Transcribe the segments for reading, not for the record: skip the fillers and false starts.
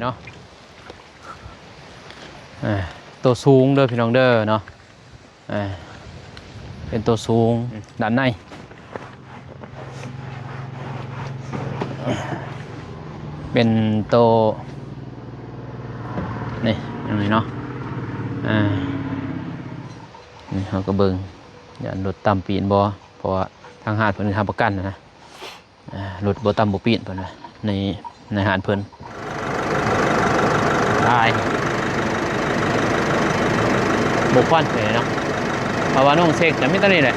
เนาะตัวสูงเด้อพี่น้องเด้อเนาะเป็นตัวสูงด้านในเป็นตัวนี่ยังไงเนาะนี่เขาก็เบิ่งอย่ารถต่ำปีนบ่เพราะว่าทางหาดเพิ่นทำประกันนะรถบ่ต่ำบ่ปีนเพิ่นในหาดเพิ่นตายบ่ควันเลยเนาะเพราะว่าน้องเซ็กจะมีตอนนี้แหละ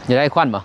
จะได้ควันบ่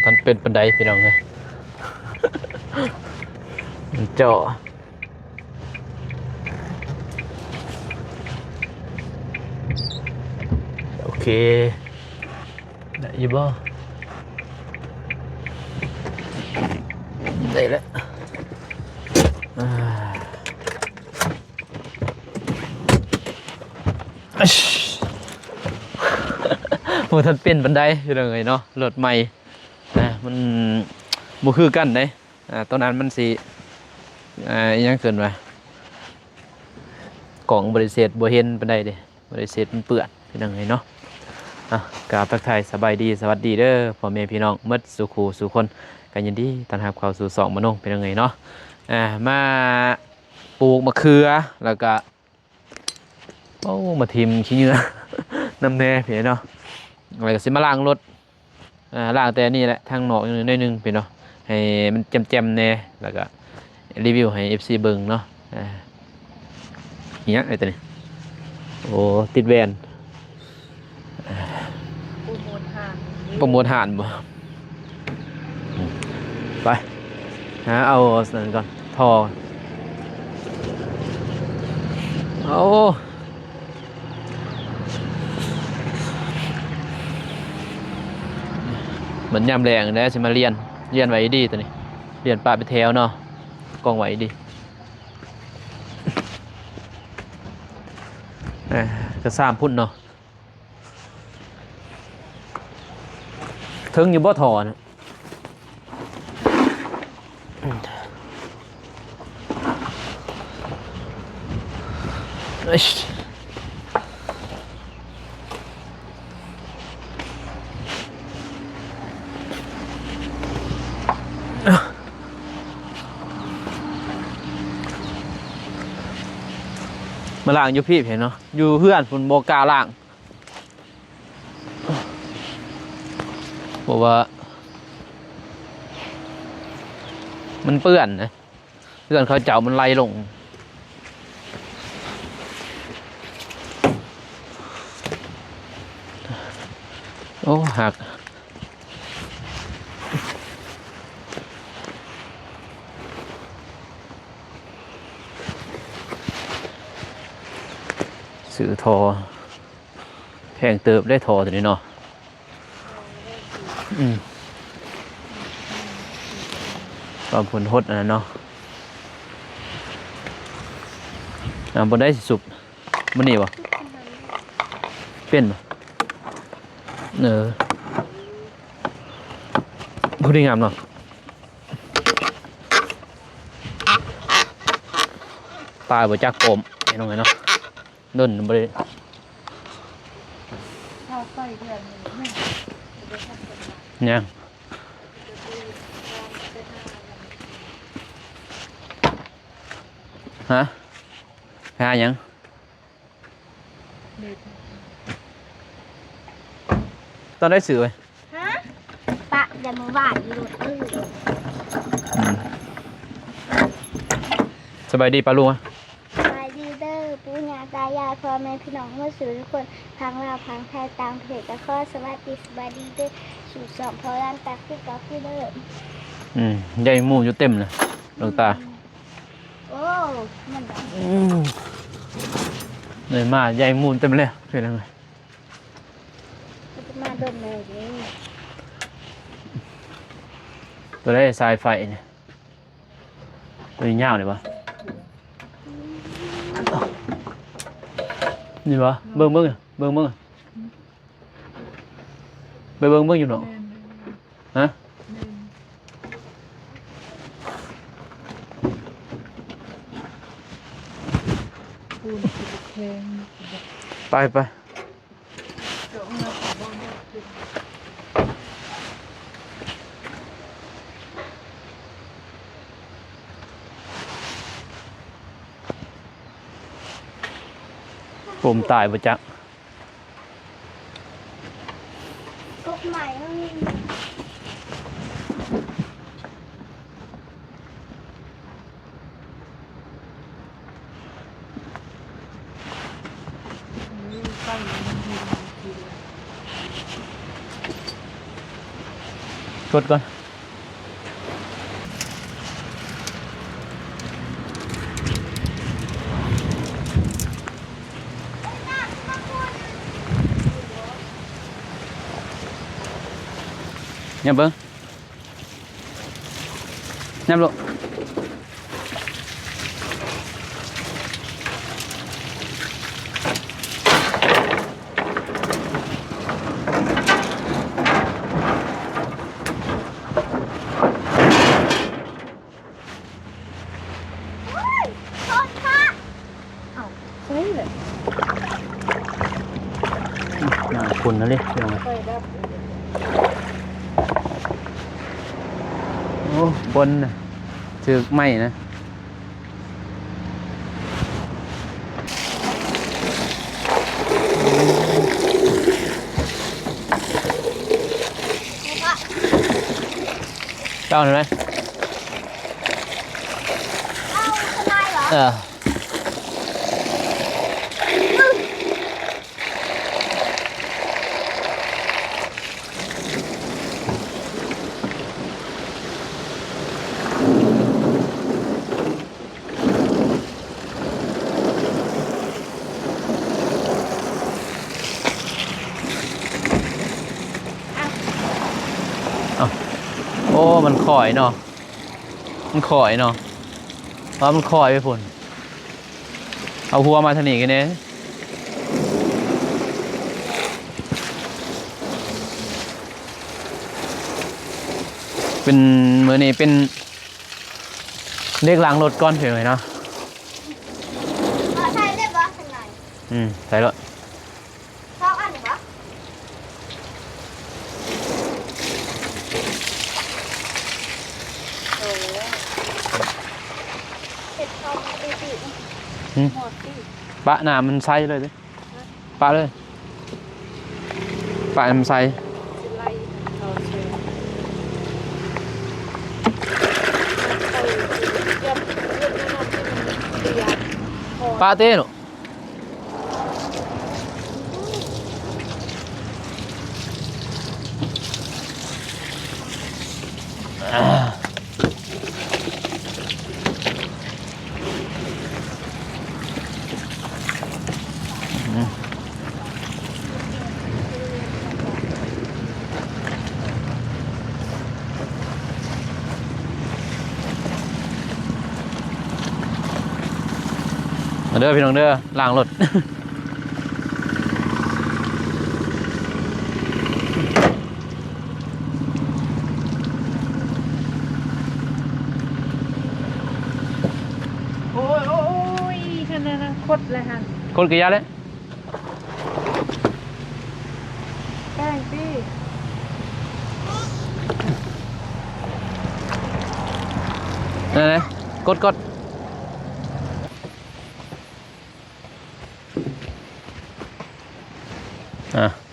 ท่านเป็นปันไดพี่น้องเลยเจาะโอเคได้ยิบบ่ได้แล้วโอ้ท่านเป็นปันไดพี่น้องเลยเนาะรถใหม่มันบ่คือกันเด้ตอนนั้นมันสิยังเกินว่ากล่องบริเศษบ่เห็นปานใดเด้บริเศษมันเปื้อนพี่น้องเนาะกราบทักทายสบายดีสวัสดีเด้อพ่อแม่พี่น้องหมดสุขสู่คนกันยินดีต้อนรับเข้าสู่2 มโนเป็นยังไงเนาะมาปลูกมะเขือแล้วก็โอ้มาทิ่มขี้เหงื่อน้ำแน่พี่เนาะแล้วก็สิมาล้างรถล้างแต่นี่แหละทางนอกนิดนึงพี่เนาะให้มันแจ่มๆแน่แล้วก็รีวิวให้ FC เบิ่งเนาะเนี่ยไอ้ตัวนี้โอ้ติดแวนโปรโมทหานบ่ไปเอาสั่นก่อนทอโอ้เหมือนยามแรงนะสิมาเรียนไว้ดีตัวนี้เรียนป่าไปแถวเนาะกองไว้ดีก็3 พุ่นเนาะถึงอยู่บ่ถอนะมาล่างอยู่พี่เห็นเนาะอยู่เพื่อนฝุ่นโบกาล่างบอกว่ามันเปื้อนนะเพื่อนเขาเจ้ามันไล่ลงโอ้หัก ซื้อทอแพงเติบได้ทอตัวนี้เนาะความผลหดอันนั้นเนาะบนได้สิสุบมันนี่วะเป็นบ่พูดได้งามเนาะตายบ่จักโปมเห็นไหมเนาะนุ่นบ่ได้ยังฮะหายังตอนได้สื่อไปฮะปะอย่ามาหวานอยู่สบายดีปะลุงอ่ะสบายดีเด้อปู่ย่าตายายพ่อแม่พี่น้องเมื่อสู่ทุกคนพังลาวพังไทยตามเพจตะข้อสวัสดีสบายดีเด้อสู่สองพอร้านตักที่กับพี่เด้อใหญ่หมูอยู่เต็มเลยดวงตาโอ้มันเลยมาใหญ่หมูเต็มเลยเป็นยังไงมาโดนเลยนี่ตัวได้สายไฟเนี่ยตัวนี้ยาวเลยปะนี่ปะเบิ้งอยู่เบิ้งอยู่เนาะฮะไปผมตายประจักษ์กบใหม่กดก่อนnhầm vâng nhầm lộคุณนะเลยโอ้บนถือไม่นะเจ้าหน่อยไหมเออโอ้มันข่อยเนาะเพราะมันข่อยไปฝุ่นเอาหัวมาทางนี้กันเนี่ยเป็นมือนี้เป็นเรียกล้างรถก้อนเฉยเนาะใช่ได้บอสหน่อยใส่รถชอบอันไหนบอสปะหนามันใส่เลยดิปะเลยปะมันใส่ปะเต้หนู เด้อพี่น้องเด้อล้างรถ โอ้ยโอ้ยขนาดนั้นคดเลยฮะ คนกี่ยาเลย แป้งพี่ นั่นไงกด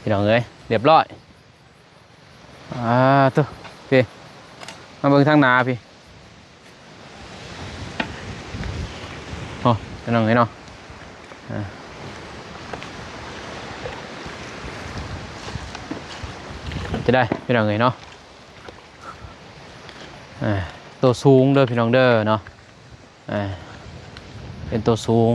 พี่น้องเอ้ยเรียบร้อยตัวพี่มาเบิ่งทางหนาพี่โอ้พี่น้องเอ้ยเนาะจะได้พี่น้องเอ้ยเนาะตัวสูงเด้อพี่น้องเด้อเนาะเป็นตัวสูง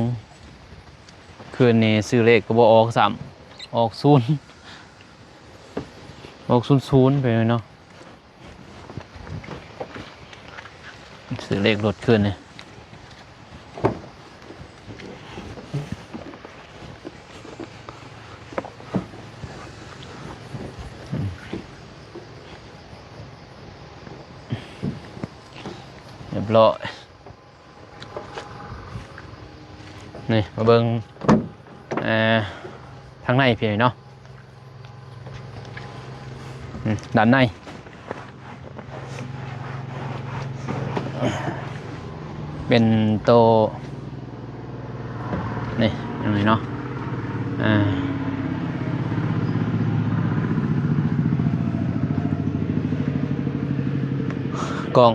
คืนนี้ซื้อเลขก็บ่ออกซ้ำออกศูนย์ไปเลยเนาะซื้อเลขรถคืนนี่เรียบร้อยนี่มาเบิ่งทางในพี่เนาะด้านในเป็นโตนี่ยังไงเนาะกล่อง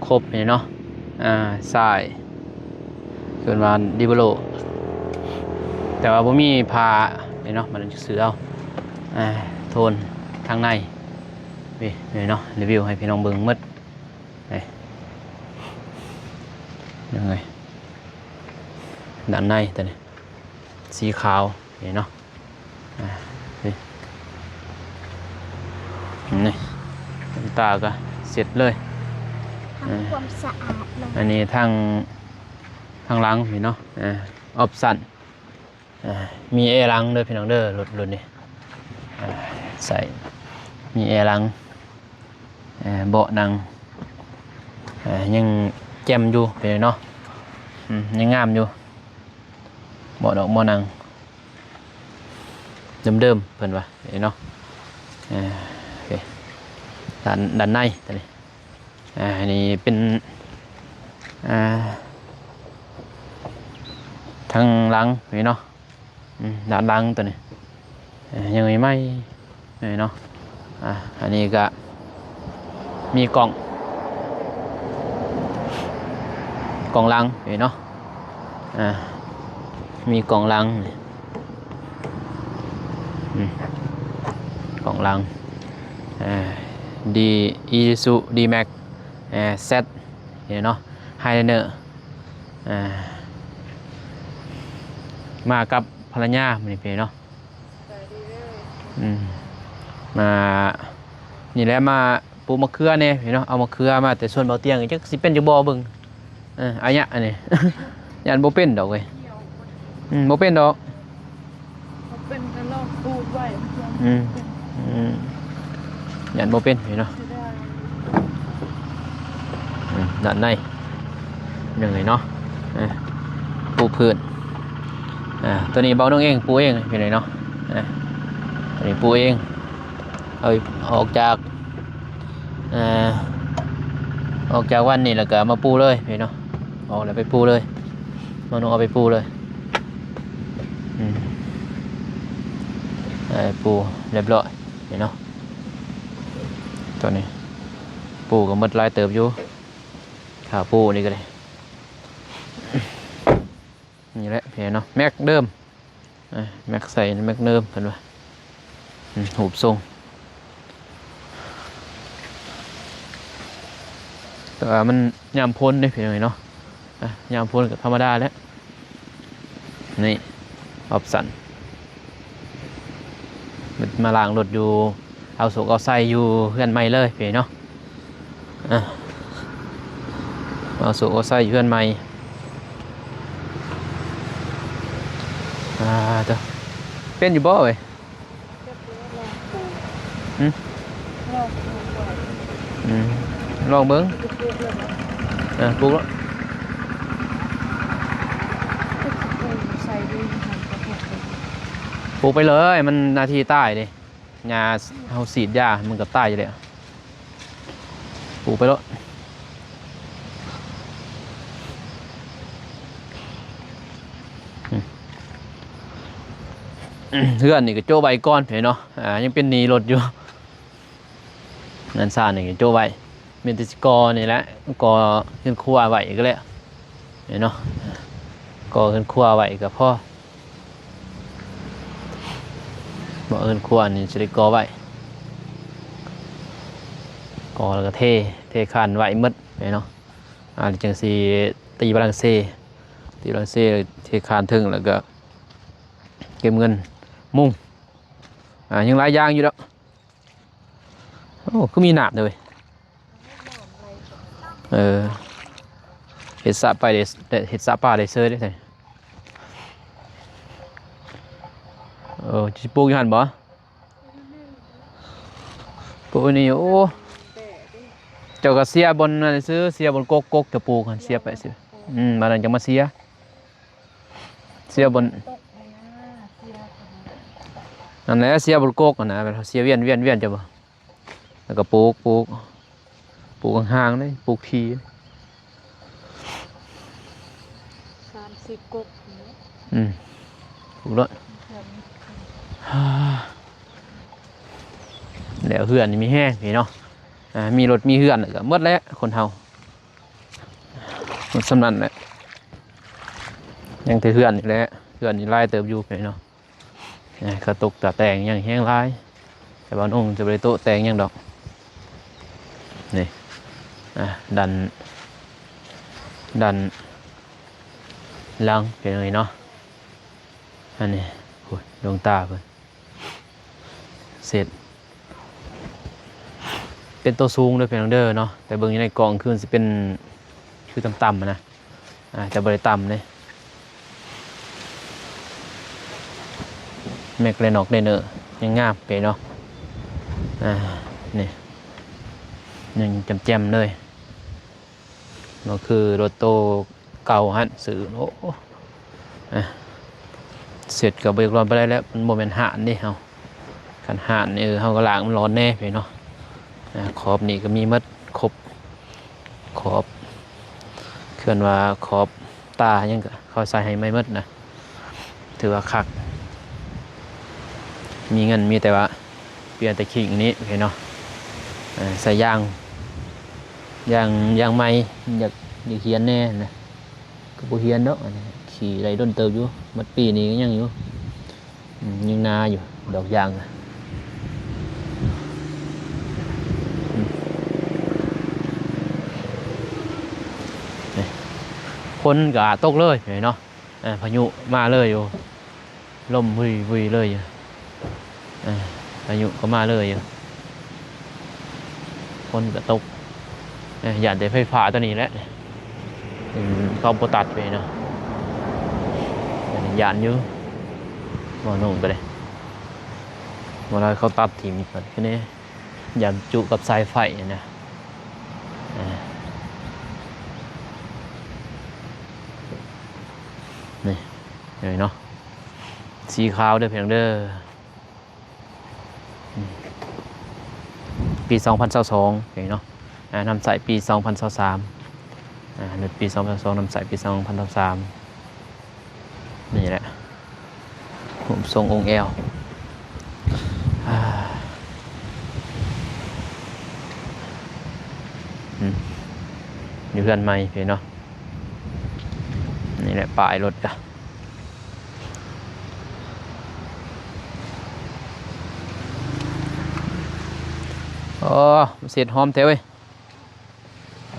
ครบนี่เนาะสายเกินวันดิบโลแต่ว่าผมมีพานี่เนาะมันจะซื้อเอาโทนทางในนี่เนาะรีวิวให้พี่น้องเบิ่งมืดยังไงด้านในตัวนี้สีขาวนี่เนาะนี่ตาก็เสร็จเลย ทำความสะอาดลง อันนี้ทางหลังพี่เนาะออปชั่นมีแอร์หลังเด้อพี่น้องเด้อรถนี่ใส่มีแอร์หลังเบาะนั่งยังแจ่มอยู่ไปเลยเนาะยังงามอยู่เบาะดอกเบาะนั่งเดิมเพิ่นว่าเนาะโอเคด้านในตัวนี้อันนี้เป็นทางหลังนี่เนาะด้านหลังตัวนี้ยังไม่เนาะอันนี้ก็มีกล่องลังนี่เนาะมีกล่องลังกล่องลังดีอีซูดีแม็กเซตนี่เนาะไฮเนอร์มากับภรรยามันนี่เพเนาะมานี่แหละมาปลูกมะเขือเนี่ยเนาะเอามะเขือมาแต่ส่วนเบาเตียงจักสิเป็นอยู่บ่เบิ่งอันเนี้ยอันนี้ ยันบ่เป็นดอกเว้ยบ่เป็นดอก เขาเป็นกระลอกปูดไว้ยันบ่เป็นเนาะด้านในยังไงเนาะปูพื้นตัวนี้เบาน้องเองปูเองเป็นไงเนาะตัวนี้ปูเองเอาออกจากวันนี้แล้วก็มาปูเลยเนาะออกแล้วไปปูเลยมาน้องเอาไปปูเลยปูเรียบร้อยเนาะตัวนี้ปูก็หมดลายเติบอยู่ขาปูนี่ก็เลยนี่แหละเนาะแม็กเดิมแม็กใส่แม็กเดิมเห็นไหมหูบทรงแต่ว่ามันยามพ้นได้เพียงไรเนาะยามพ้นกับธรรมดาแล้วนี่ออปสันมาล้างรถอยู่เอาโศกเอาใส่อยู่เพื่อนใหม่เลยเพียงเนาะเอาโศกเอาใส่อยู่เพื่อนใหม่ เจ้าเป็นอยู่บ่เว้ย อืม ลองปลูกไว้ อืมลองเบิ่ง ปลูกเลยนะ ปลูกแล้ว ปลูกใส่ด้วยทำกระถางเลย ปลูกไปเลยมันนาทีใต้ดิหญ้าเฮาสีดหญ้ามันก็ตายอยู่แล้วปลูกไปแล้วเพื่อนนี่ก็โจ้ใบก้อนเห็นเนาะยังเป็นหนีรถอยู่เงินซ่านนี่ก็โจ้ใบเมนติสกอนี่แหละกอขึ้นครัวไหวก็แล้วเห็นเนาะกอขึ้นครัวไหวกับพ่อบ่ขึ้นครัวนี่สิได้กอไหวกอแล้วก็เทคานไหวหมดเห็นเนาะจังสิตีบาลังเซเทคานถึงแล้วก็เก็บเงินมุ่งยังหลายอย่างอยู่แล้วโอ้ก็มีหนาบเลยเห็ดสะไปเห็ดสะป่าได้เซอร์ได้ไงจิปลูกอยู่หันบ่ปลูกนี่โอ้เจ้าก็เสียบนนั่นซื้อเสียบนกกจะปลูกหันเสียไปสิมาแล้วจะมาเสียบนนั่นแหละเสียบนกกนะแบบเสียเวียนจะบ่แล้วก็ปลูกห่างๆเลยปลูกที30 กกเนี่ย ปลูกแล้วเดี๋ยวเหือนนี่มีแห้งพี่เนาะมีรถมีเหือนก็หมดแล้วคนเฮาสำนันแหละยังแต่เหือนนี่แหละเหือนนี่ไล่เติบอยู่พี่เนาะกระตุกตะแตงยังแห้งไล่แต่บ้านองค์จะไปโต๊ะแตงยังดอกนี่ดันลังเป็นไงเนาะอันนี้โอ้ยดวงตาเพิ่นเสร็จเป็นตัวสูงด้วยเป็นเด้อเนาะแต่เบิ่งอยู่ในกล่องคือสิเป็นคือต่ำๆนะจะบ่ได้ต่ำเลยแม็กเลนออกได้เนอะยังงามไปเนาะนี่ยังแจ่มๆเลยก็คือรถโตเก่าฮั่นสื่อโอ้เสร็จกับเบรกร้อนไปได้แล้วมันโมเมนต์ห่านนี่เฮาขันห่านนี่เฮาก็ล้างมันร้อนแน่ไปเนาะขอบนี่ก็มีมัดครบขอบเคลื่อนว่าขอบตายังก็เขาใส่ให้ไม่มัดนะถือว่าคักมีเงินมีแต่ว่าเปลี่ยนแต่ขิงนี้เห็นเนาะใส่ยางไม้อยากเฮียนแน่นะก็บ่เฮียนเนาะขี่ไรด้นเติบอยู่มัดปีนี้ก็ยังอยู่ยังนาอยู่ดอกยางคนก็ตกเลยเนาะพายุมาเลยอยู่ลมวุยเลยอยู่พายุก็มาเลยอยู่คนก็ตกหยาดแต่ไฟฟ้าตัวนี้แหละเขาโปตัดไปเนาะหยาดอยู่มองนุ่งไปเลยเวลาเขาตัดถิ่มก่อนแค่นี้หยาดจุกับสายไฟนะนี่เลยเนาะสีขาวเด้อเพียงเด้อปี 2022เห็นเนาะนำใส่ปี 2023ในปี 2022นำใส่ปี 2023นี่แหละผมทรงองค์แอลอยู่เพื่อนใหม่เห็นเนาะนี่แหละป้ายรถจ้ะโอ้เสร็จหอมแท้เว้ยเ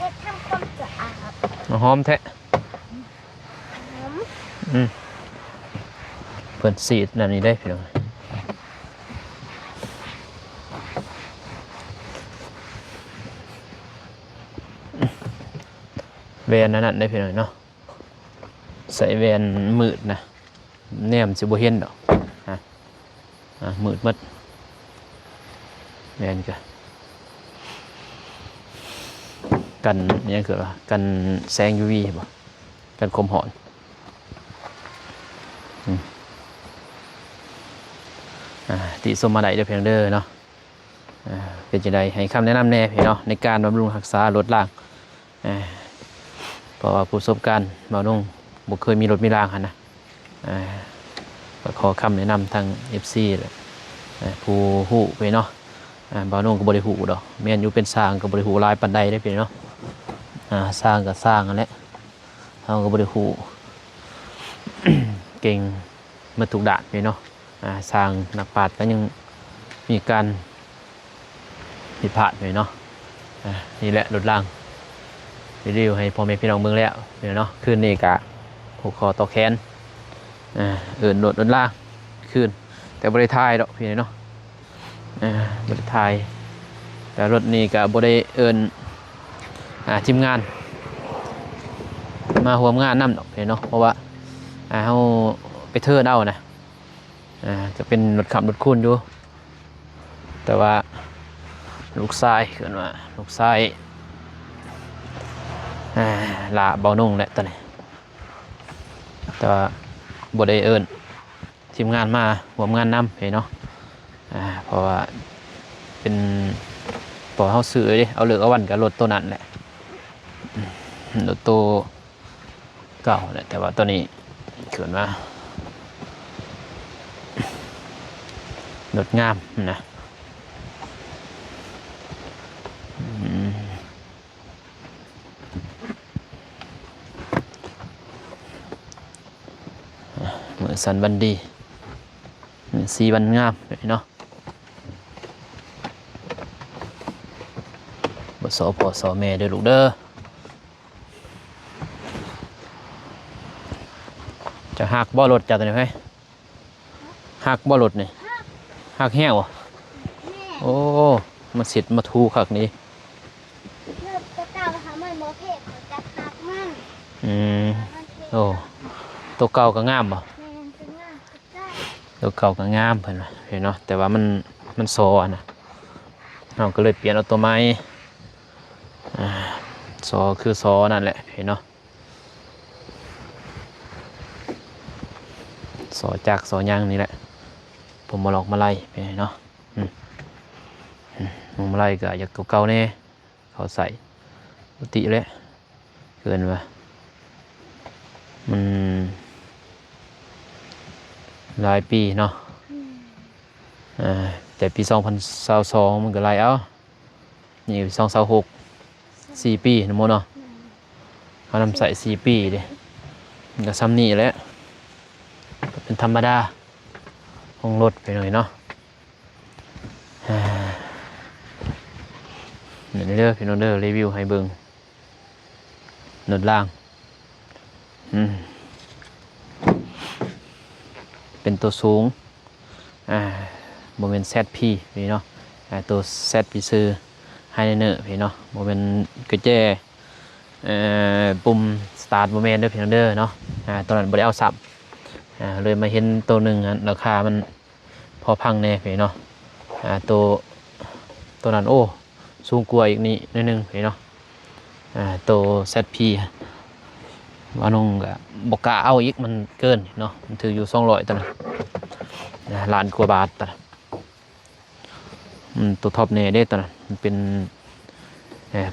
ฮ็ดทำความสะอาดหอมแท้หอม เพิ่นสีดนั่นนี่ได้พี่น้องแวนนั่นได้พี่น้องเนาะใส่แวนมืดนะ แนมสิบ่เห็นดอกฮะมืดแม่นกะกันยังคือว่ากันแสง UV บ่กันคมหอนติสมมาได้เด้อเพียงเด้อเนาะเป็นจังไดให้คำแนะนำแน่พี่เนาะในการบำรุงรักษารถล่างเพราะว่าผู้ประสบการณ์บ่นุ่งบ่เคยมีรถมีรางหั่นนะก็ขอคำแนะนำทาง FC แหละผู้ฮู้ไปเนาะบ่นุ่งก็บ่ได้ฮู้ดอกแม่นอยู่เป็นสร้างก็บ่ได้ฮู้หลายปานใดเด้อพี่เนาะสร้างก็สร้างนั่นแหละเฮาก็บ่ได้ฮู้ เก่งมาทุกด้านพี่เนาะสร้างนักปราชญ์ก็ยังมีการผิดพลาดเลยเนาะนี่แหละรถล่างรีวิวให้พ่อแม่พี่น้องเบิ่งแล้วเนาะคืนนี้กะผูกคอต่อแขนรถล่างคืนแต่บริทายดอกพี่เนาะบริทายแต่รถนี้กะบริทีมงานมาร่วมงานนำดอกพี่เนาะเพราะว่าเขาไปเทิร์นเอานะจะเป็นรถขับรถคูนอยู่แต่ว่าลูกชายเกินว่าลูกชายลาเบานุ่งแหละตอนนี้แต่ว่าบได้ทีมงานมาร่วมงานนำเนาะเพราะว่าเป็นปอเขาซื้อดิเอาเหลือเอาวันกับรถตัวนั้นแหละรถตัวเก่าแหละแต่ว่าตัวนี้เกินว่ารถงามนะเหมือนสันบันดีสีบันงามเนาะบทสอพอสอแม่เด้อลูกเด้อจะหักบ่อรถจัดตัวนี้ไหมหักบ่อรถนี่หักแห้วโอ้มาเสร็จมาทูขักนี้เริ่มจะเก่าทำมันโมเพกจะหักมั่งโอ้ตัวเก่าก็งามบ่ตัวเก่าก็งามเพิ่นว่าเห็นเนาะแต่ว่ามันโซนะเราก็เลยเปลี่ยนเอาตัวไม้โซคือโซนั่นแหละเห็นเนาะโซจากโซย่างนี่แหละผมมาหลอกมาไล่ไปเนาะมาไล่ก็อยากเก่าๆแน่เขาใส่ปกติเลยเกินว่ามันหลายปีเนาะแต่ปี2022มันก็หลายเอานี่2026 4 ปีนะโมเนาะเขาทำใส่4 ปีเด้มันก็ซ้ำนี่แหละเป็นธรรมดาของรถไปหน่อยเนาะเดี๋ยวเด้อพี่น้องเด้อรีวิวให้เบิ่งรถล่างเป็นตัวสูงโมเมนต์ ZP พี่เนาะตัว ZP ซื้อไฮเนอร์พี่เนาะโมเมนต์กระแจปุ่มสตาร์ทโมเมนต์เด้อพี่น้องเด้อเนาะตอนนั้นบ่ได้เอาสับเลยมาเห็นตัวหนึ่งราคามันพอพังแน่พี่เนาะตัวนั้นโอ้สูงกว่าอีกนิดนึงพี่เนาะตัว ZP ว่านงกับบกกาเอาอีกมันเกินเนาะมันถืออยู่200ตัวนะล้านกว่าบาทตัวท็อปเน่ได้ตัวนั้นมันเป็น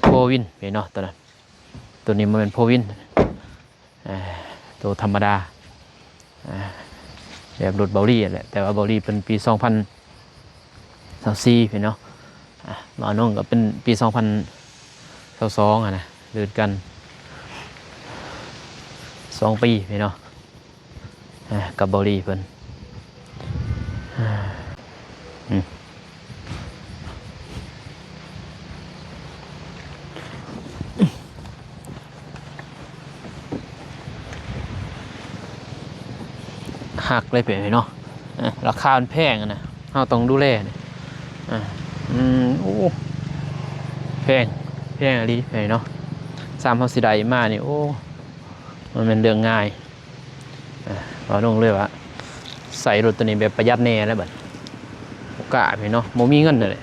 โพวินพี่เนาะตัวนั้นตัวนี้มันเป็นโพวินตัวธรรมดาแบบรถเบาลี่แหละแต่ว่าเบาลี่เป็นปี2024พี่เนาะว่านงก็เป็นปี2022นะเดือนกัน2 ปีพี่เนาะกับเบาลี่เพิ่นหักเลยเปลี่ยนเนาะราคามันแพงนะเราต้องดูแลเนี่ยโอ้แพงอะไรแพงเนาะ3 เฮาสิได้มานี่โอ้มันเป็นเรื่องง่ายเราต้องเลยว่า ใส่รถตัวนี้แบบประหยัดแน่แล้วบัดโอกาสพี่เนาะบ่มีเงินเลย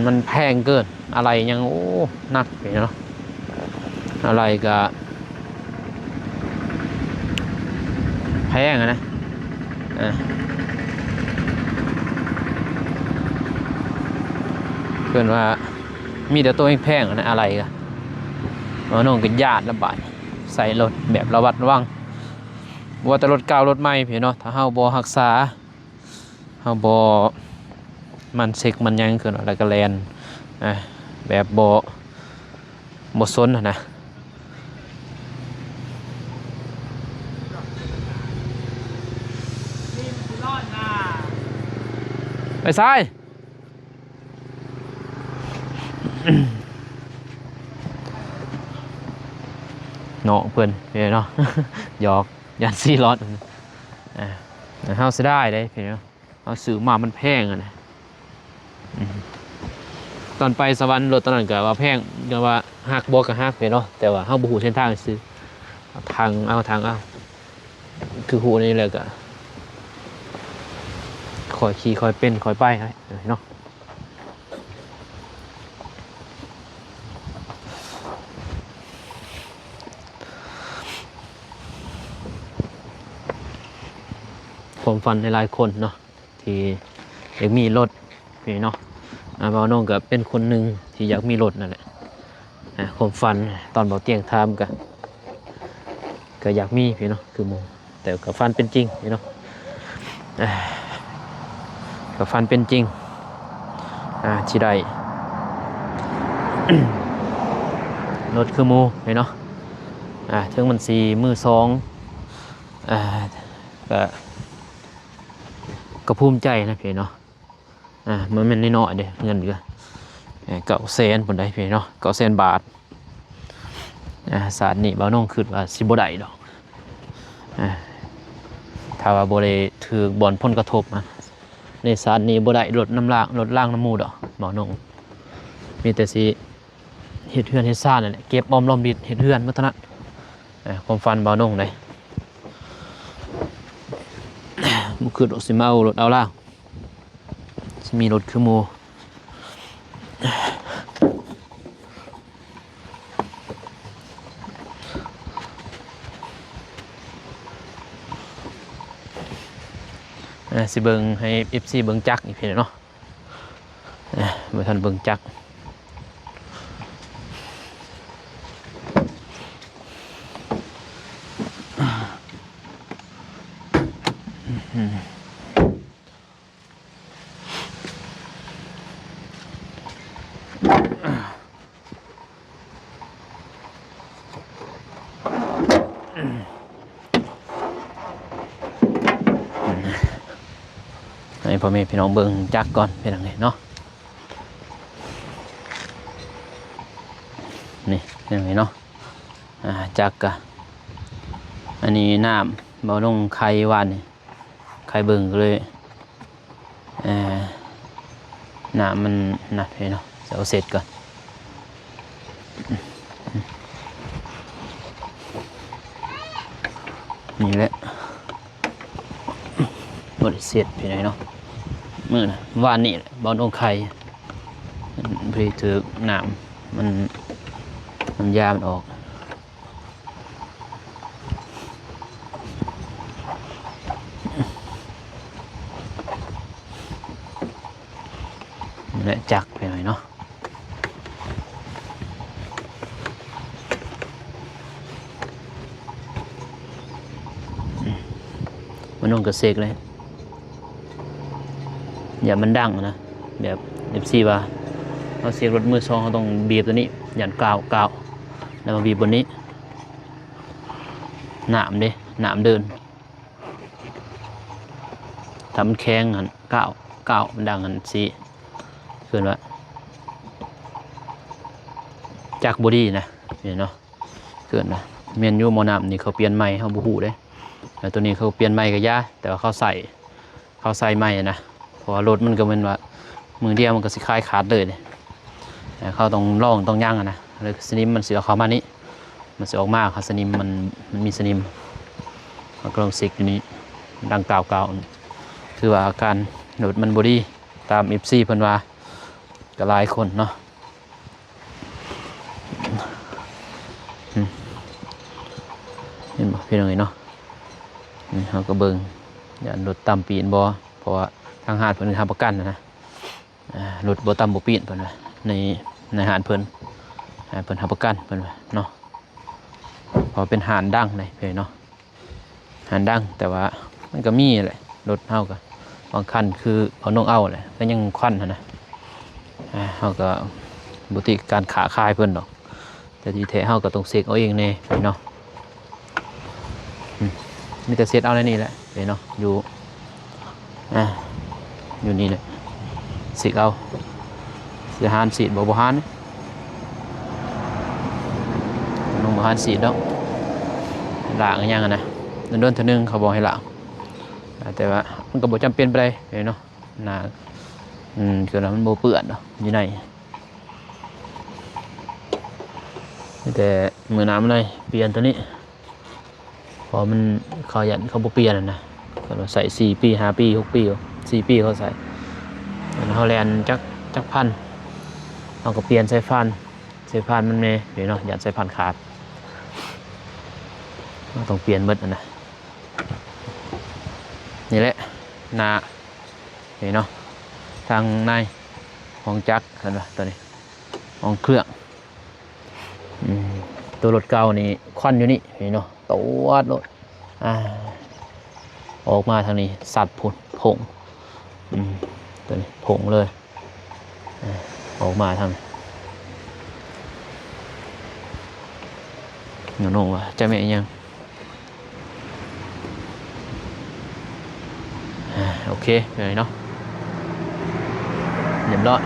มันแพงเกินอะไรยังโอ้หนักพี่เนาะอะไรก็แพงนะเกินว่ามีแต่ตัวแพงนะอะไรก็น้องก็ญาติระบายใส่รถแบบระวัดระวังว่าแต่รถเก่ารถใหม่พี่เนาะถ้าเฮาบ่รักษาเฮาบ่มันเช็คมันยังเกินอะไรก็แลนแบบบ่ซนนะไปซ้ายเนาะเพื่อนพี่เนาะ หยอกยันซีรอดเฮาสิได้เด้พี่เนาะเฮาซื้อมามันแพงอ่ะนะตอนไปสวรรค์รถตอนนั้นก็ว่าแพงก็ว่าฮักบ่ก็ฮักพี่เนาะแต่ว่าเฮาบ่ฮู้เส้นทางซื้อทางคือฮู้นี่แหละก็คอยขี่คอยเป็นคอยไปเนาะความฝันหลายๆคนเนาะที่อยากมีรถพี่เนาะบ่าวน้องก็เป็นคนหนึ่งที่อยากมีรถนั่นแหละความฝันตอนเบาเตียงทามก็อยากมีพี่เนาะคือโมแต่ก็ฝันเป็นจริงพี่เนาะก็ฝันเป็นจริงที่ได้ รถคือโมพี่เนาะถึงมันสีมือสองก็ภูมิใจนะพี่เนาะมันเป็นน้อยๆเด้เงินก็900,000ผลได้พี่เนาะ900,000 บาทศาสตร์นี่บ่าวน้องคิดว่าสิบ่ได้ดอกถ้าว่าบ่ได้ถือบอนผลกระทบในศาสตร์นี้บ่ได้ลดน้ำล่างน้ำมูดอกบ่าวน้องมีแต่สิเฮ็ดเฮือนเฮ็ดซ่านนั่นแหละเก็บออมรอมริบเฮ็ดเฮือนมื้อเท่านั้นความฝันบ่าวน้องได้บ่คือสิมาเอารถเอาล่างสิมีรถคือหมู่สิเบิ่งให้ FC เบิ่งจักอีกพี่เนาะบ่ทันเบิ่งจักให้พ่อแม่พี่น้องเบิ่งจักก่อนเป็นจังไดเนาะนี่เป็นจังไดเนาะจักกะอันนี้น้ำบ่ลงไข่หวานนี่ไข่เบิ่งก็เลยน้ำมันนัดให้เนาะจะเอาเสร็จก่อนนี่แหละบ่ได้เสร็จพี่น้องเนาะมื้อน่ะวานนี่แหละบ่ลงไข่พอดีถือน้ำมันยามันออกนี่แหละจักไปหน่อยเนาะมันต้องกระเซกเลยอย่ามันดังนะแบบFCว่าเราเสียรถมือสองเขาต้องบีบตัวนี้ยันกาวแล้วมาบีบบนนี้หนามหนามเดินทำแข้งหันกาวมันดังหันสีเกินว่าจากบอดี้นะเห็นเนาะเกินนะเมียนยูโมนามนี่เขาเปลี่ยนใหม่เขาบูฮูได้แต่ตัวนี้เขาเปลี่ยนใหม่กับยาแต่ว่าเขาใส่ใหม่นะเพราะว่ารถมันก็เป็นว่ามือเดียวมันก็สิคายขาดเลยเขาต้องล่องต้องย่างนะเลยสนิมมันเสียเข้ามานี้มันเสียออกมาครับสนิมมันมีสนิมเขาก็ลองซิกอยู่นี้ ดังกล่าวคือว่าอาการรถมันบ่ดีตาม FC เพิ่นว่าก็หลายคนเนาะเห็นบ่พี่น้องเนาะนี่เฮาก็เบิ่งอย่ารถต่ำปีนบ่เพราะว่าทางหาดเพิ่นทำประกันนะรถบ่ต่ำบ่ปีนเพิ่นว่าในหาดเพิ่นทำประกันเพิ่นว่าเนาะเพราะเป็นหาดดังเลยเพิ่นเนาะหาดดังแต่ว่ามันก็มีแหละรถเฮาก็บางคันคือเอาน้องเอาแหละก็ยังควันนะเฮาก็บ่ติการขาคายเพิ่นดอกแต่ที่แท้เฮาก็ต้องเช็คเอาเองแน่เพิ่นเนาะมีแต่เช็คเอาในนี่แหละเพิ่นเนาะอยู่นี่แหละเช็คเอาสิหารสีดบ่หารน้องบ่หารสีดดอกล้างอีหยังนะโดนๆเทื่อนึงเขาบอกให้ล้างแต่ว่ามันก็บ่จำเป็นไปเลยเนาะหน้าคือมันบ่เปื้อนเนาะอยู่ในแต่มือน้ำเลยเปลี่ยนตัวนี้พอมันเขายันเขาบ่เปลี่ยนนะเขาใส่4 ปี5 ปี6 ปี4 ปีเขาใส่เขาแลนจักพันเขาก็เปลี่ยนใส่ฟันมันเนาะยันใส่ฟันขาดต้องเปลี่ยนหมดนะนี่แหละนาเนาะทางในของจักรเห็นป่ะตัวนี้ของเครื่องตัวรถเก่านี่ควันอยู่นี่เนาะตัวรถออกมาทางนี้สัตว์ผงตัวนี้ผงเลยออกมาทางหนูว่าจะแม่ยังโอเคเลยเนาะเรียบร้อย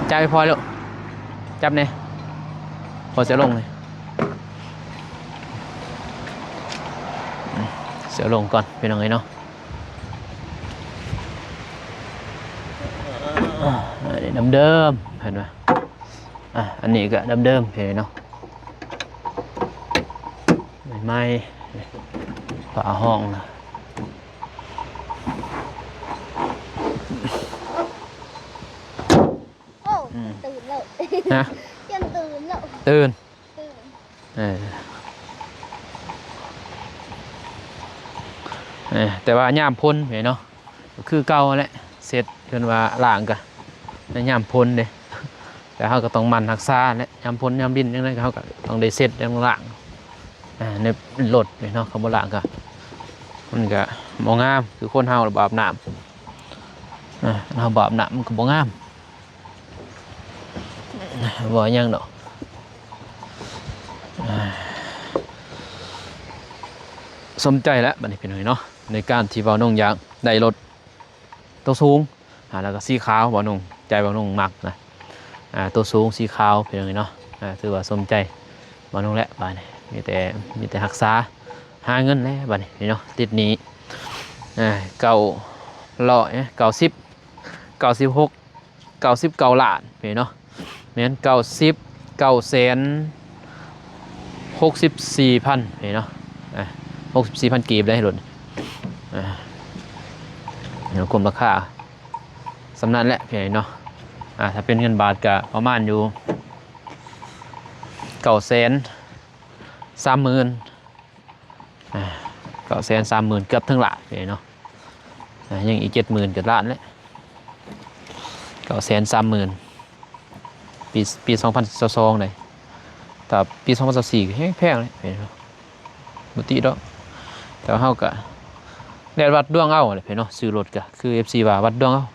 จับไปพอแล้วจับเนี่ยพอเสียลงเลยเสียลงก่อนเป็นยังไงเนาะเดิมเห็นไหมอันนี้ก็เดิมเห็นเนาะไม่ฝาห้องนะตื่นแล้วนะยังตื่นแล้วตื่นแต่ว่าย่ามพ้นเห็นเนาะคือเก่าแหละเสร็จจนว่าล้างกันในย่ามพ้นเลยแต่เขาก็ต้องมันรักษาและย่ามพ้นย่ามดินอย่างนั้นเขาก็ต้องได้เสร็จต้องล้างในรถเนาะเขาบ่ล้างกันมันก็บ่งามคือคนเฮาบาปน้ำเราบาปน้ำมันก็บ่งามบ่ยังดอกสมใจแล้วบัดนี้เป็นหน่อยเนาะในการที่บ่าวน้องอยากได้รถตัวสูงแล้วก็สีขาวบ่าวน้องใจบ่าวน้องมักนะตัวสูงสีขาวเป็นหน่อยเนาะถือว่าสมใจบ่าวน้องแล้วบัดนี้มีแต่รักษาหาเงินแล้วบัดนี้เนาะติดนี้99 ล้านเนาะแม่น964,000เนาะ64,000 กีบได้หล่นเดี๋ยวกลมราคาสำนักแหละพี่เนาะถ้าเป็นเงินบาทก็ประมาณอยู่930,000 930,000เกือบถึงล้านพี่เนาะยังอีก70,000เกือบล้านแล้ว930,000ปี2022เลยแต่ปี2024แพงเลยพี่เนาะบุตรีดอกแต่ว่าเฮาก็ได้วัดดวงเอาเลยพี่เนาะซื้อรถก็คือ FC ว่าวัดดวงเอา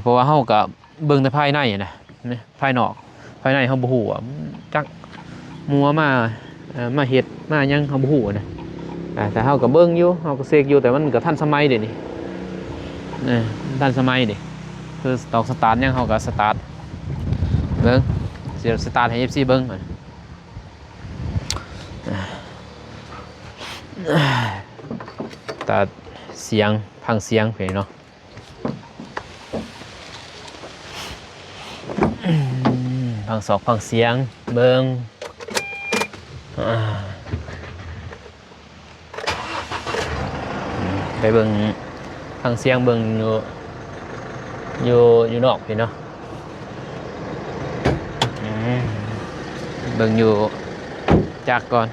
เพราะว่าเฮาก็เบิ่งแต่ภายในนะภายนอกภายในเฮาบ่ฮู้ว่าจักมัวมาเฮ็ดมาหยังเฮาบ่ฮู้นะแต่เฮาก็เบิ่งอยู่เฮาก็เสกอยู่แต่มันก็ทันสมัยเด้นี่ทันสมัยเด้คือตอกสตาร์ทหยังเฮาก็สตาร์ทเบิ่งสิสตาร์ทให้ FC เบิ่งแต่เสียงพังเสียงเนาะพังศอกพังเสียงเบิง ไปเบิ่งทางเสียงเบิ่งอยู่นอกพี่เนาะเบิ่งอยู่จากก่อน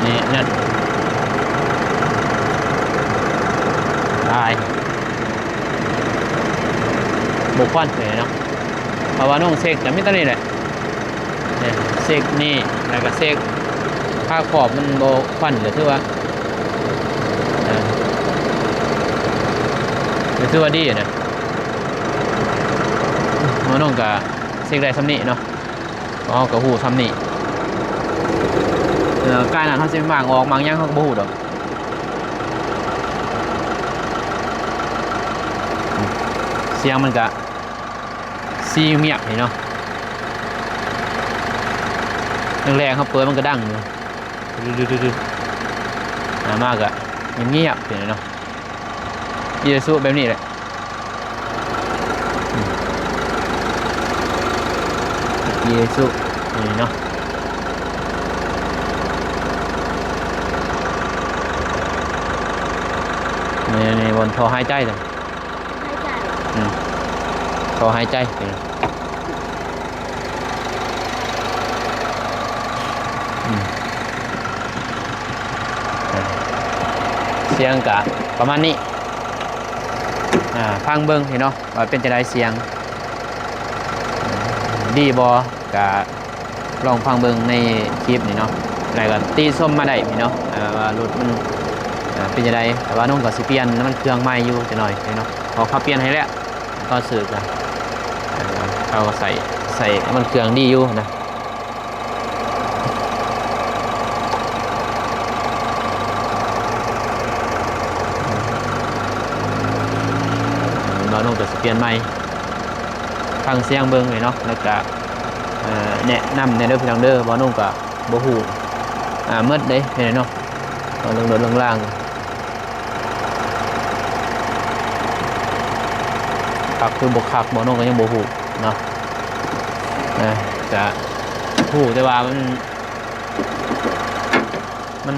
นี่นั่นตายบุกควันเลยเนาะเพราะว่าน้องเซกจะไม่ต้นนี่แหละเนี่ยเซกนี่แล้วก็เซกผ้าขอบมันโบควันหรือถือว่าหรือถือว่าดีนะมันน้องกับเซกได้ซ้ำนี่เนาะอ๋อกับหูซ้ำนี่กายนั้นเขาจะหมางออกหมางย่างเขาบูดหรอกเสียงมันกะซีเมียบเห็นเนาะแรงๆเขาเปิดมันก็ดังอยู่ดื้อๆมากอะเงียบๆเห็นเนาะยีสู้แบบนี้แหละยีสู้นี่เนาะนี่บนท่อหายใจเลย ให้ใจ ท่อหายใจเสียงกะประมาณนี้ฟังเบิ้งเห็นเนาะว่าเป็นจะได้เสียงดีบอกะลองฟังเบิ้งในคลิปนี่เนาะอะไรก็ตีส้มมาได้พี่เนาะว่ารถมันเป็นจะได้แต่ว่าน้องก็สิเปลี่ยนมันเครื่องใหม่อยู่จะหน่อยเนาะพอเขาเปลี่ยนให้แล้วก็สื่อกันเขาก็ใส่มันเครื่องดีอยู่นะเราต้องจะเปลี่ยนใหม่ฟังเสียงเบิ้งเลยเนาะแล้วก็แนะนำในเรื่องพี่น้องเด้อบอนุ่งกับโบหูมืดเด้เห็นเนาะลงโดดลงล่างคักคือบกคักบอนุ่งก็ยังโบหูเนาะจะหูแต่ว่ามัน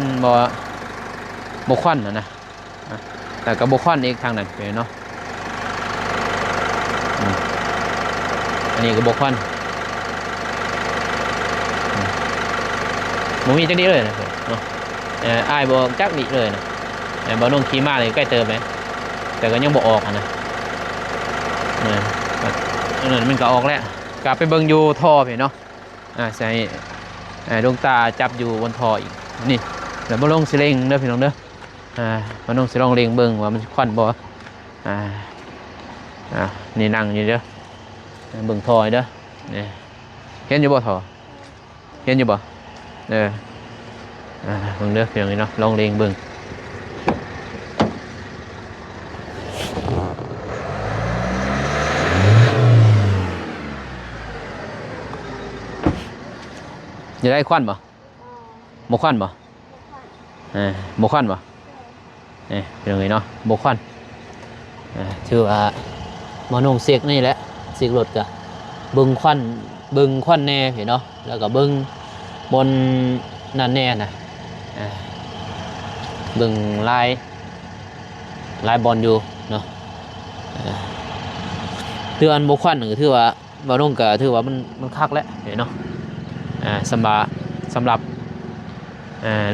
บควันนะแต่ก็บควันอีกทางนั้นเนาะอันนี้ก็บควันมันมีจักดีเลยนะเนาะอ้ายบอกจักดีเลยนะบอนุ่งขี่มาเลยใกล้เติมไหมแต่ก็ยังบอกออกนะนั่นมันก็ออกแล้วกลับไปเบิ่งอยู่ท่อเนาะใส่ดวงตาจับอยู่บนท่ออีกนี่แล้วบอนุ่งสิเร่งเด้อพี่น้องเด้อบอนุ่งสิลองเร่งเบิ่งว่ามันควันบ่นี่นั่งอยู่เด้อเบิ่งท่อเด้อนี่เห็นอยู่บ่ท่อเห็นอยู่บ่เบิ่งเด้อพี่น้องเนาะลองเร่งเบิ่งจะได้ควันบ่บ่ควันบ่บ่ควันบ่พี่น้องเนาะบ่ควันชื่อว่าหมอนงเสกนี่แหละเสกรถกะเบิ่งควันแน่พี่เนาะแล้วก็เบิ่งบนนั่นแน่นะเบิ่งลายบอลอยู่เนาะถืออันบ่ควันก็ถือว่าบ่นุ่งก็ถือว่ามันคักแล้วเนาะสำหรับ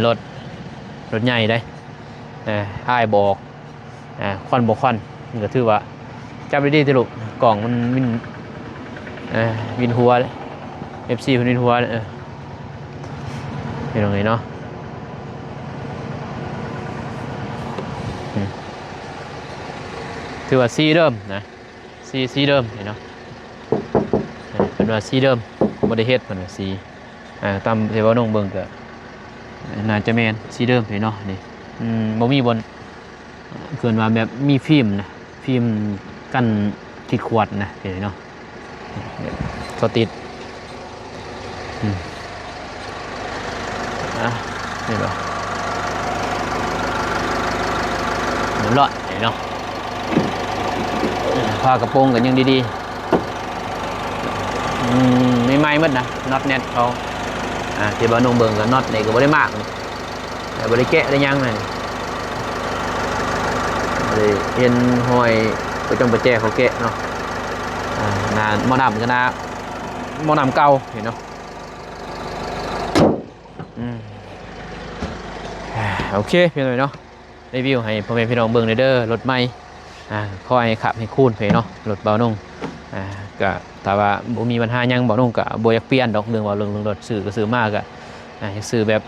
รถใหญ่ได้อ้ายบอกควันบ่ควันก็ถือว่าจับได้ดีติลูกกล่องมันวินหัวเลย FC เพิ่นวินหัวเป็นตรงนี้เนาะถือว่าซีเดิมนะซีเดิมเนาะเป็นว่าซีเดิมบ่ได้เฮ็ดเพิ่นว่าซีตามที่ว่าน้องเบิ่งก็น่าจะแม่นซีเดิมเนาะนี่บ่มีบนเกินว่าแบบมีฟิล์มนะฟิล์มกัน ติดขวดนะเห็นเนาะก็ติดนี่บ่เรียบร้อยเห็นเนาะผ้ากระโปรงกันยังดีๆไม่ไหม้หมดนะน็อตเน็ตเขาที่บ้านนงเบิ่งกับน็อตนี่ก็บ่ได้มากแต่บ่ได้แกะได้ยังเลยเห็นหอยไปจงไปแจเขาแกะเนาะนานหม้อน้ำก็น่าหม้อน้ำเก่าเห็นเนาะโอเคเพียงเลยเนาะรีวิวให้พ่อแม่พี่น้องเบิ่งเด้อรถใหม่คอยขับให้คูนเพียเนาะรถเบานุ่งก็ถ้าว่าบ่มีปัญหายังเบานุ่งก็บ่อยากเปลี่ยนดอกเรื่องว่าเรื่องรถซื้อก็ซื้อมากก็อยากซื้อแบบ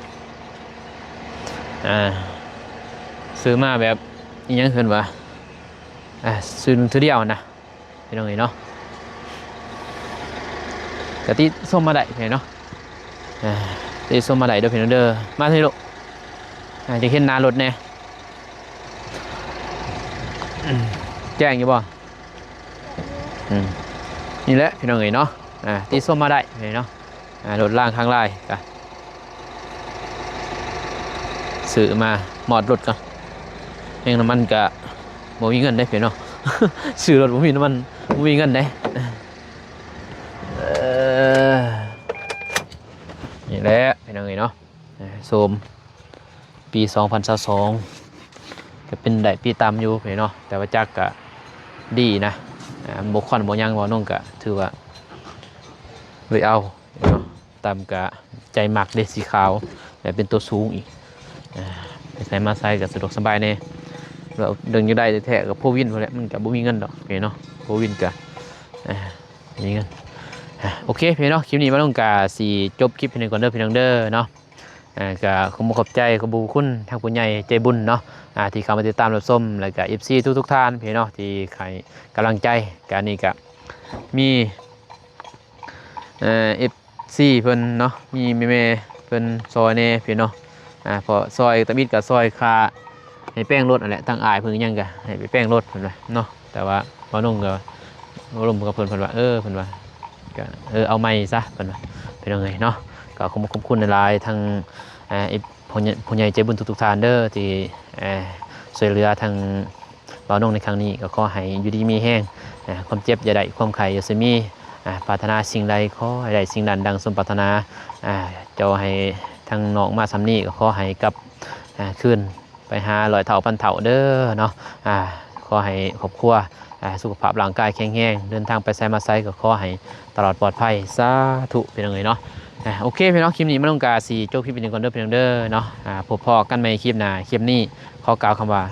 ซื้อมาแบบอีหยังเพิ่นว่าซื้อนึงทีเดียวนะพี่น้องเนาะกะติส้มมาได้เนาะติส้มมาได้เด้อพี่น้องเด้อมาเถอะลูกจะเห็นหน้ารถแน่แจ้งอยู่บ่นี่แหละพี่น้องเนาะติส้มมาได้เนาะรถล่างข้างล่างกะซื้อมาหมอดรถก่อนเองน้ำมันกะบ่มีเงินได้พี่น้องซื้อรถบ่มีน้ำมันบ่มีเงินได้นี่แหละพี่น้องเนาะโสมปี2022ก็เป็นได้ปีตามอยู่พี่น้องแต่ว่าจักกะดีนะบ่ค่อนบ่ยังบ่น้องกะถือว่าเลยเอาเนาะตามกะใจมักเด้สีขาวแต่เป็นตัวสูงอีกใส่มาใส่ก็สะดวกสบายแน่เราเดินอยู่ได้แท้กับโพวินพอแล้วมันกับบ่มีเงินดอกพี่เนาะโพวินกับมีเงินโอเคพี่เนาะคลิปนี้มาลงกาสีจบคลิปนี้ก่อนเด้อพี่น้องเด้อเนาะก็ขอบใจขอบคุณทางผู้ใหญ่ใจบุญเนาะที่เข้ามาติดตามรับชมแล้วก็ FC ทุกท่านพี่เนาะที่ให้กำลังใจการนี้ก็มีFC เพิ่นเนาะมีแม่เพิ่นซอยแน่พี่เนาะพอซอยตะมิดกับซอยคาให้แป้งรถอะไรตั้งอายเพิ่งยังกะให้ไปแป้งรถเพิ่นว่าเนาะแต่ว่าบ่นุ่งก็บ่ลมกับเพิ่นว่าเพิ่นว่าก็เอาไม้ซะเพิ่นว่าเป็นยังไงเนาะก็ขอบคุณในลายทางผู้ใหญ่ใจบุญทุกท่านเด้อที่ช่วยเหลือทางบ่นุ่งในครั้งนี้ก็ขอให้อยู่ดีมีแห้งความเจ็บอย่าได้ความไข้อย่ามีปรารถนาสิ่งใดขอให้ได้สิ่งนั้นดังสมปรารถนาเจ้าให้ทางน้องมาซ้ำนี้ก็ขอให้กลับขึ้นไปหาลอยเท่าพันเท่าเด้อเนาะขอให้ครอบครัวสุขภาพร่างกายแข็งแรงเดินทางไปไสมาไสก็ขอให้ตลอดปลอดภัยสาธุเป็นยังไงเนาะโอเคพี่น้องคลิปนี้ไม่ต้องการสีโจ๊กคลิปเป็นก่อนเด้อพี่น้องเด้อเนาะพบพอกันใหม่คลิปหน้าคลิปนี้ขอกล่าวคำว่า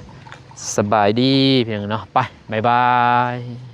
สบายดีพี่น้องเนาะไปบ๊ายบาย